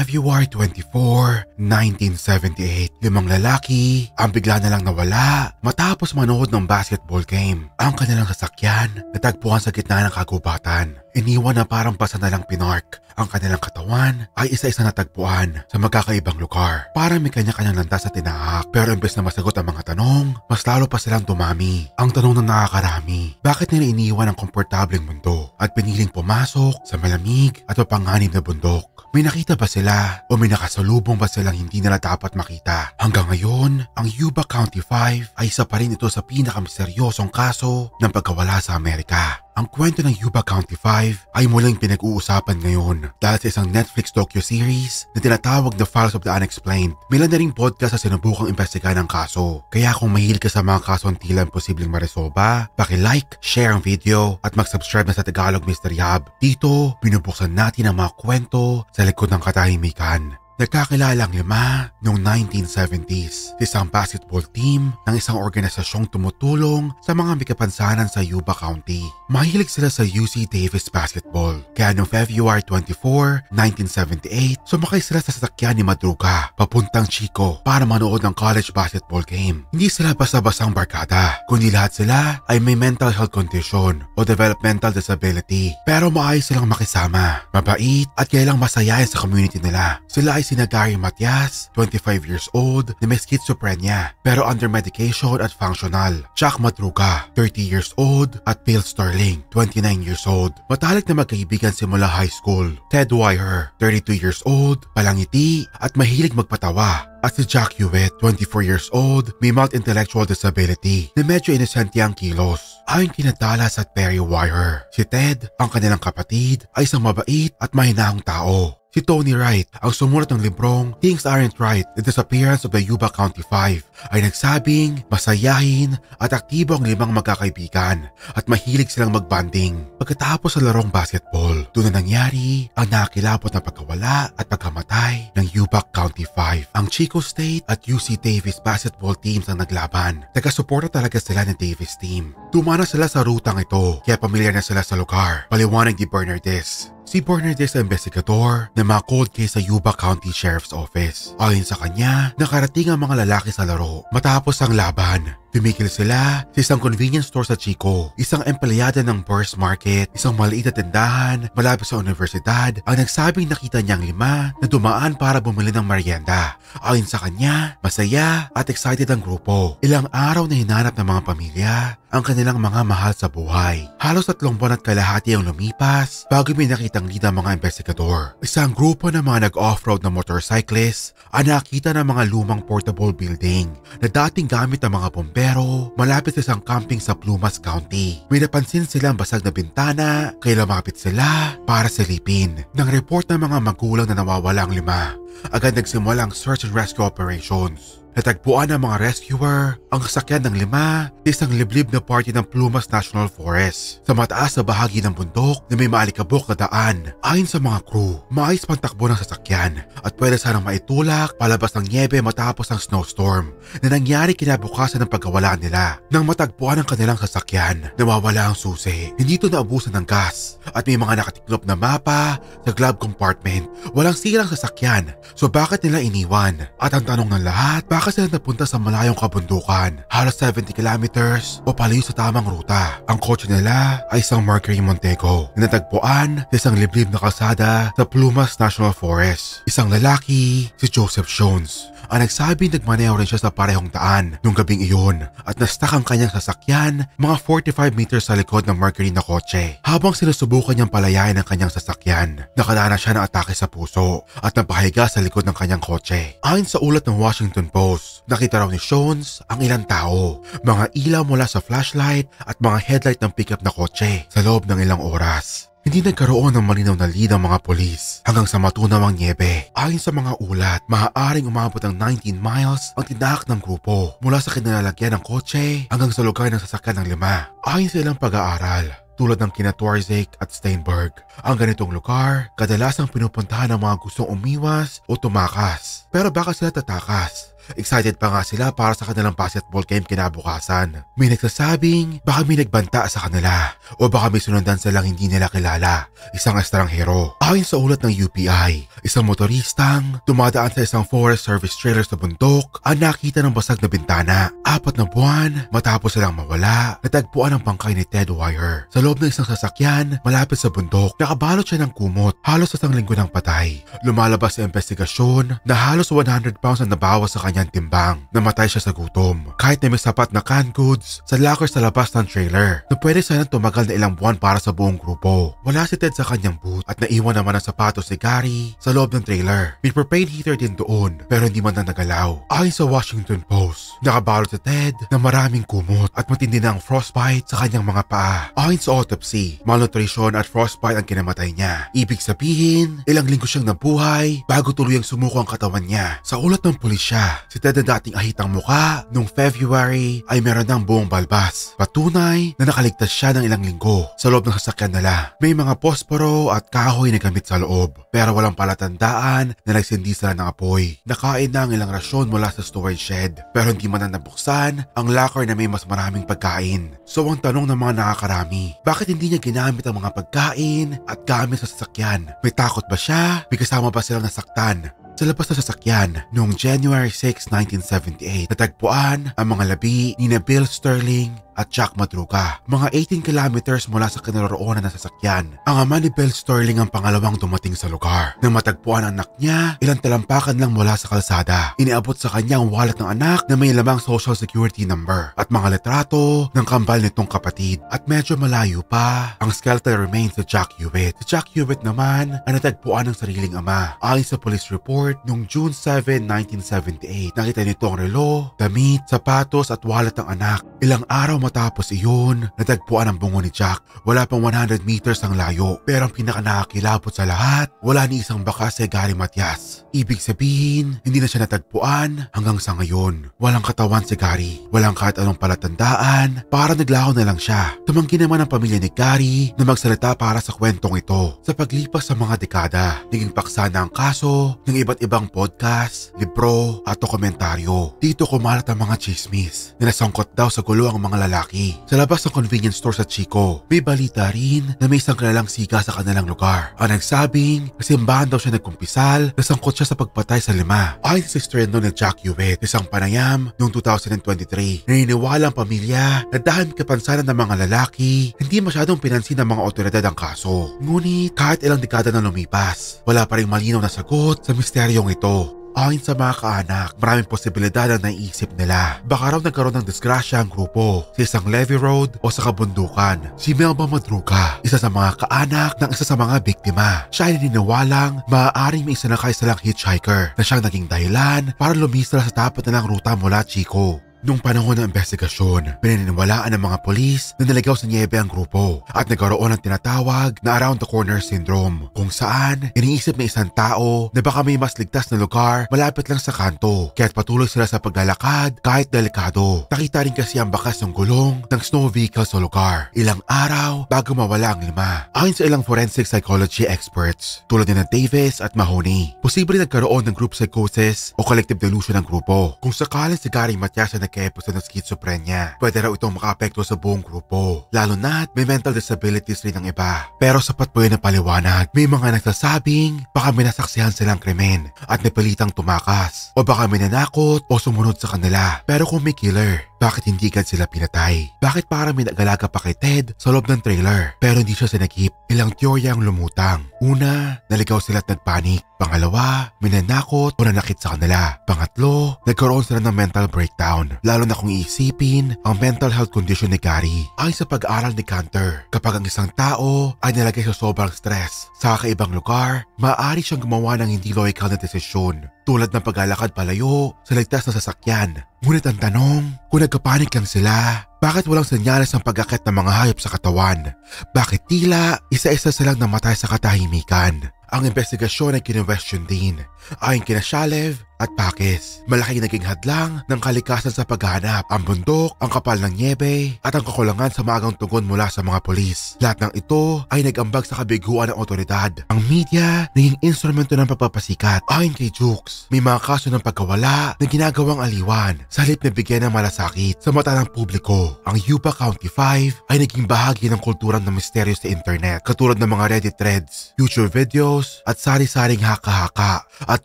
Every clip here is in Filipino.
February 24, 1978, 5 lalaki ang bigla na lang nawala matapos manood ng basketball game. Ang kanilang sasakyan natagpuan sa gitna ng kagubatan. Iniwan na parang basa na lang pinark. Ang kanilang katawan ay isa-isa natagpuan sa magkakaibang lugar. Parang may kanya-kanyang landas sa tinahak. Pero imbes na masagot ang mga tanong, mas lalo pa silang dumami. Ang tanong ng nakakarami, bakit nila iniwan ang komportableng mundo at piniling pumasok sa malamig at mapanganib na bundok? May nakita ba sila o may nakasalubong ba silang hindi nila dapat makita? Hanggang ngayon, ang Yuba County 5 ay isa pa rin ito sa pinakamisteryosong kaso ng pagkawala sa Amerika. Ang kwento ng Yuba County 5 ay muling pinag-uusapan ngayon dahil sa isang Netflix docu-series na tinatawag The Files of the Unexplained. May ilan na ring podcast na sinubukang imbestigahan ang kaso. Kaya kung mahilig ka sa mga kasong tila imposibleng maresolba, paki-like, share ang video at mag-subscribe na sa Tagalog Mystery Hub. Dito, binubuksan natin ang mga kwento sa likod ng katahimikan. Nagkakilala ang 5 noong 1970s sa isang basketball team ng isang organisasyong tumutulong sa mga may kapansanan sa Yuba County. Mahilig sila sa UC Davis basketball. Kaya noong February 24, 1978, sumakay sila sa sasakyan ni Madruga papuntang Chico para manood ng college basketball game. Hindi sila basta-bastang barkada, kundi lahat sila ay may mental health condition o developmental disability. Pero maayos silang makisama, mabait at kailang masayahin sa community nila. Sila ay sina Gary Matias, 25 years old, na may schizophrenia pero under medication at functional. Chuck Madruga, 30 years old, at Bill Sterling, 29 years old. Matalik na magkaibigan simula high school. Ted Wire, 32 years old, palangiti at mahilig magpatawa. At si Jack Hewitt, 24 years old, may mild intellectual disability na medyo inosente ang kilos. Ayon kina Dallas at Perry Wire, si Ted, ang kanilang kapatid, ay isang mabait at mahinahong tao. Si Tony Wright, ang sumulat ng librong Things Aren't Right, The Disappearance of the Yuba County 5, ay nagsabing masayahin at aktibo ang 5 magkakaibigan at mahilig silang magbanding. Pagkatapos sa larong basketball, doon na nangyari ang nakakilabot na pagkawala at pagkamatay ng Yuba County 5. Ang Chico State at UC Davis basketball teams ang naglaban. Taga-suporta talaga sila ng Davis team. Dumana sila sa rutang ito kaya pamilyar na sila sa lugar. Paliwanag ni Bernardes. Si Bernardes ay investigador ng mga cold case sa Yuba County Sheriff's Office. Ayon sa kanya, nakarating ang mga lalaki sa laro. Matapos ang laban, tumigil sila sa isang convenience store sa Chico, isang empleyada ng Burst Market, isang maliit na tindahan malapit sa universidad ang nagsabing nakita niyang 5 na dumaan para bumili ng merienda. Ayon sa kanya, masaya at excited ang grupo. Ilang araw na hinanap ng mga pamilya ang kanilang mga mahal sa buhay. Halos 3 buwan at kalahati ang lumipas bago may nakitang lead ang mga investigador. Isang grupo ng mga nag-offroad na motorcyclists ang nakita ng mga lumang portable building na dating gamit ng mga bombero malapit sa isang camping sa Plumas County. May napansin silang basag na bintana kaya lumapit sila para silipin. Nang report ng mga magulang na nawawala ang 5, agad nagsimula ang search and rescue operations. Natagpuan ng mga rescuer ang sasakyan ng 5 sa isang liblib na party ng Plumas National Forest sa mataas na bahagi ng bundok na may maalikabok na daan. Ayon sa mga crew, maayos pantakbo ng sasakyan at pwede sanang maitulak palabas ng niebe matapos ang snowstorm na nangyari kinabukasan ng pagkawala nila. Nang matagpuan ang kanilang sasakyan, nawawala ang susi. Hindi ito naubusan ng gas at may mga nakatiklop na mapa sa glove compartment. Walang silang sasakyan, so bakit nila iniwan? At ang tanong ng lahat, bakit sila napunta sa malayong kabundukan, halos 70 kilometers o palayo sa tamang ruta? Ang kotse nila ay isang Mercury Montego na natagpuan sa isang liblib na kalsada sa Plumas National Forest. Isang lalaki, si Joseph Jones, ang nagsabing nagmaneho rin siya sa parehong daan nung gabing iyon at nastak ang kanyang sasakyan mga 45 meters sa likod ng Mercury na kotse. Habang sinusubukan niyang palayain ang kanyang sasakyan, nakadana siya ng atake sa puso at napahiga sa likod ng kanyang kotse. Ayon sa ulat ng Washington Post, nakita raw ni Jones ang ilang tao, mga ilaw mula sa flashlight at mga headlight ng pickup na kotse sa loob ng ilang oras. Hindi nagkaroon ng malinaw na lead ang mga polis hanggang sa matunaw ang niebe. Ayon sa mga ulat, maaaring umabot ng 19 miles ang tinahak ng grupo mula sa kinalalagyan ng kotse hanggang sa lugar ng sasakyan ng 5. Ayon sa ilang pag-aaral, tulad ng kina Twarzik at Steinberg, ang ganitong lugar kadalasang pinupuntahan ng mga gustong umiwas o tumakas. Pero baka sila tatakas Excited pa nga sila para sa kanilang basketball game kinabukasan. May nagsasabing baka may nagbanta sa kanila o baka may sunundan silang hindi nila kilala, isang estranghero. Ayon sa ulat ng UPI, isang motoristang dumadaan sa isang Forest Service trailer sa bundok ang nakita ng basag na bintana. 4 na buwan matapos silang mawala, natagpuan ang bangkay ni Ted Wire sa loob ng isang sasakyan malapit sa bundok. Nakabalot siya ng kumot, halos isang linggo ng patay. Lumalabas sa investigasyon na halos 100 pounds ang nabawas sa kanyang timbang. Namatay siya sa gutom. Kahit na may sapat na canned goods sa locker sa labas ng trailer na pwede sanang tumagal na ilang buwan para sa buong grupo. Wala si Ted sa kanyang boot at naiwan naman ang sapatos si Gary sa loob ng trailer. May propane heater din doon pero hindi man na nagalaw. Ayon sa Washington Post, nakabalot si Ted na maraming kumot at matindi na ang frostbite sa kanyang mga paa. Ayon sa autopsy, malnutrition at frostbite ang kinamatay niya. Ibig sabihin, ilang linggo siyang nabuhay bago tuluyang sumuko ang katawan niya. Sa ulat ng pulisya, si Ted na dating ahitang muka noong February ay meron ng buong balbas. Patunay na nakaligtas siya ng ilang linggo sa loob ng sasakyan nila. May mga posporo at kahoy na gamit sa loob pero walang palatandaan na nagsindi sila ng apoy. Nakain na ang ilang rasyon mula sa storage shed pero hindi man na nabuksan ang locker na may mas maraming pagkain. So ang tanong ng mga nakakarami, bakit hindi niya ginamit ang mga pagkain at gamit sa sasakyan? May takot ba siya? May kasama ba silang nasaktan? Sa labas ng sasakyan, noong January 6, 1978, natagpuan ang mga labi ni Bill Sterling at Jack Madruga, mga 18 kilometers mula sa kinaroroonan ng sasakyan. Ang ama ni Bill Sterling ang pangalawang dumating sa lugar. Nang matagpuan ang anak niya, ilang talampakan lang mula sa kalsada. Iniabot sa kanya ang wallet ng anak na may lamang social security number at mga litrato ng kambal nitong kapatid. At medyo malayo pa ang skeletal remains ni Jack Hewitt. Si Jack Hewitt naman ang natagpuan ng sariling ama. Ayon sa police report, noong June 7, 1978, nakita nito ang relo, damit, sapatos at wallet ng anak. Ilang araw matapos iyon, natagpuan ang bungo ni Jack. Wala pang 100 meters ang layo. Pero ang pinakanakakilabot sa lahat, wala ni isang bakas si Gary Matias. Ibig sabihin, hindi na siya natagpuan hanggang sa ngayon. Walang katawan si Gary. Walang kahit anong palatandaan. Para naglaho na lang siya. Tumanggi naman ang pamilya ni Gary na magsalita para sa kwentong ito. Sa paglipas sa mga dekada, naging paksa na ang kaso ng iba't ibang podcast, libro at dokumentaryo. Dito kumalat ang mga chismis na nasangkot daw sa gulo ang mga lalaki. Sa labas ng convenience store sa Chico, may balita rin na may isang kilalang siga sa kanilang lugar. Ang nagsabing kasimbahan daw siya nagkumpisal, nasangkot siya sa pagpatay sa 5. Ayon sa sister-in-law ni Jack Hewitt, isang panayam noong 2023, naniniwala ang pamilya na dahil may kapansanan ng mga lalaki, hindi masyadong pinansin ng mga otoridad ang kaso. Ngunit kahit ilang dekada na lumipas, wala pa rin malinaw na sagot sa misteryong ito. Ayon sa mga kaanak, maraming posibilidad ang naiisip nila. Baka raw nagkaroon ng disgrasya ang grupo sa isang levee road o sa kabundukan. Si Melba Madruga, isa sa mga kaanak ng isa sa mga biktima. Siya ay naniniwalang maaaring may isinakay silang hitchhiker na siyang naging dahilan para lumistra sa tapat na ng ruta mula Chico. Noong panahon ng investigasyon, pinaniniwalaan ng mga polis na naligaw sa niebe ang grupo at nagkaroon ng tinatawag na around the corner syndrome, kung saan iniisip ng isang tao na baka may mas ligtas na lugar malapit lang sa kanto, kaya't patuloy sila sa paglalakad kahit delikado. Nakita rin kasi ang bakas ng gulong ng snow vehicle sa lugar ilang araw bago mawala ang 5. Ayon sa ilang forensic psychology experts tulad ni Davis at Mahoney, posible nagkaroon ng group psychosis o collective delusion ng grupo. Kung sakaling si Gary Matias na nagka-episode ng schizophrenia, pwede raw itong makaapekto sa buong grupo. Lalo na't may mental disabilities rin ng iba. Pero sapat po yun na paliwanag. May mga nagsasabing baka may nasaksihan silang krimen at napilitang tumakas o baka may nanakot o sumunod sa kanila. Pero kung may killer, bakit hindi agad sila pinatay? Bakit parang may nag-alaga pa kay Ted sa loob ng trailer pero hindi siya sinagip? Ilang teorya ang lumutang. Una, naligaw sila at nagpanik. Pangalawa, may nanakot o nanakit sa kanila. Pangatlo, nagkaroon sila ng mental breakdown. Lalo na kung iisipin ang mental health condition ni Gary. Ayon sa pag-aaral ni Cantor, kapag ang isang tao ay nalagay sa sobrang stress sa kakaibang lugar, maaari siyang gumawa ng hindi logical na desisyon. Tulad ng paglalakad palayo sa ligtas na sasakyan. Ngunit ang tanong, kung nagkapanik lang sila, bakit walang senyales ng pag-akit ng mga hayop sa katawan? Bakit tila isa-isa silang namatay sa katahimikan? Ang investigasyon ay kine-question din. Ayon kina Shalev, at pakis. Malaking naging hadlang ng kalikasan sa paghahanap, ang bundok, ang kapal ng niebe at ang kakulangan sa maagang tugon mula sa mga pulis. Lahat ng ito ay nag-ambag sa kabiguan ng otoridad. Ang media naging instrumento ng pagpapasikat. Ayon kay Jukes, may mga kaso ng pagkawala na ginagawang aliwan sa halip na bigyan ng malasakit sa mata ng publiko. Ang Yuba County 5 ay naging bahagi ng kultura ng misteryo sa internet, katulad ng mga Reddit threads, YouTube videos at sari-saring haka-haka at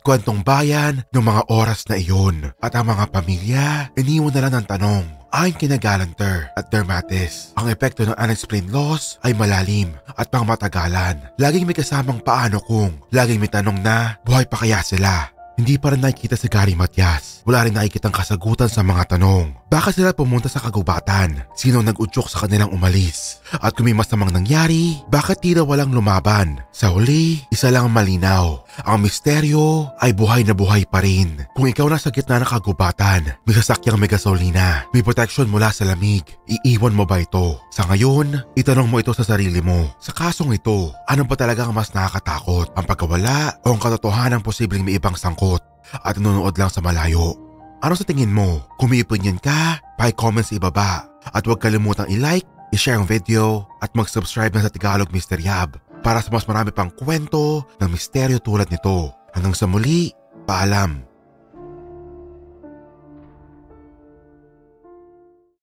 kwentong bayan ng mga oras na iyon. At ang mga pamilya, iniwan na lang ng tanong. Ayon kina Galanter at Dermatis, ang epekto ng unexplained loss ay malalim at pangmatagalan. Laging may kasamang paano kung, laging may tanong na buhay pa kaya sila. Hindi pa rin nakikita si Gary Matias. Wala rin nakikitang kasagutan sa mga tanong. Bakit sila pumunta sa kagubatan? Sino nag-udyok sa kanilang umalis? At kung may masamang nangyari, bakit tila walang lumaban? Sa huli, isa lang ang malinaw. Ang misteryo ay buhay na buhay pa rin. Kung ikaw nasa gitna ng kagubatan, may sasakyang may gasolina, may protection mula sa lamig, iiwan mo ba ito? Sa ngayon, itanong mo ito sa sarili mo. Sa kasong ito, ano ba talaga ang mas nakakatakot? Ang pagkawala o ang katotohanan ng posibleng may ibang sangkot at nanonood lang sa malayo? Ano sa tingin mo? Kung may opinion ka, pa-comment sa ibaba. At huwag kalimutang i-like, i-share ang video at mag-subscribe na sa Tagalog Misteryab para sa mas marami pang kwento ng misteryo tulad nito. Hanggang sa muli, paalam.